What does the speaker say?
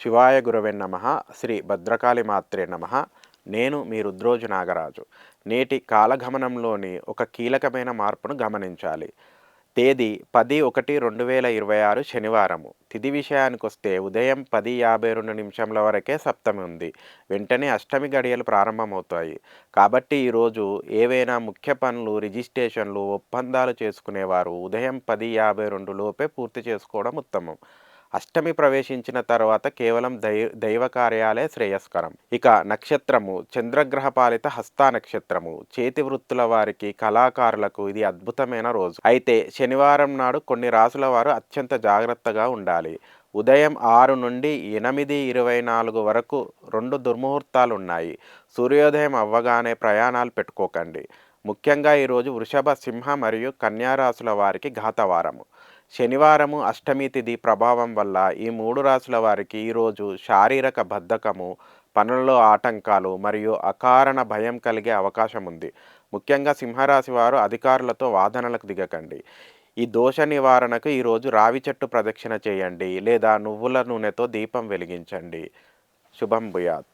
శివాయ గురవే నమః. శ్రీ భద్రకాళి మాత్రే నమః. నేను మీ రుద్రోజు నాగరాజు. నేటి కాలగమనంలోని ఒక కీలకమైన మార్పును గమనించాలి. తేదీ 10/1/2026 శనివారము. తిథి విషయానికొస్తే ఉదయం 10:52 వరకే సప్తమి ఉంది. వెంటనే అష్టమి గడియలు ప్రారంభమవుతాయి. కాబట్టి ఈరోజు ఏవైనా ముఖ్య పనులు, రిజిస్ట్రేషన్లు, ఒప్పందాలు చేసుకునేవారు ఉదయం 10:52 లోపే పూర్తి చేసుకోవడం ఉత్తమం. అష్టమి ప్రవేశించిన తర్వాత కేవలం దైవ కార్యాలే శ్రేయస్కరం. ఇక నక్షత్రము చంద్రగ్రహ పాలిత హస్త నక్షత్రము. చేతి వృత్తుల వారికి, కళాకారులకు ఇది అద్భుతమైన రోజు. అయితే శనివారం నాడు కొన్ని రాసుల వారు అత్యంత జాగ్రత్తగా ఉండాలి. ఉదయం 6 నుండి 8:24 వరకు 2 దుర్ముహూర్తాలున్నాయి. సూర్యోదయం అవ్వగానే ప్రయాణాలు పెట్టుకోకండి. ముఖ్యంగా ఈరోజు వృషభ, సింహ మరియు కన్యా రాశుల వారికి ఘాతవారము. శనివారము అష్టమి తిథి ప్రభావం వల్ల ఈ 3 రాశుల వారికి ఈరోజు శారీరక బద్ధకము, పనులలో ఆటంకాలు మరియు అకారణ భయం కలిగే అవకాశం ఉంది. ముఖ్యంగా సింహరాశి వారు అధికారులతో వాదనలకు దిగకండి. ఈ దోష నివారణకు ఈరోజు రావి చెట్టు ప్రదక్షిణ చేయండి లేదా నువ్వుల నూనెతో దీపం వెలిగించండి. శుభం భూయాత్.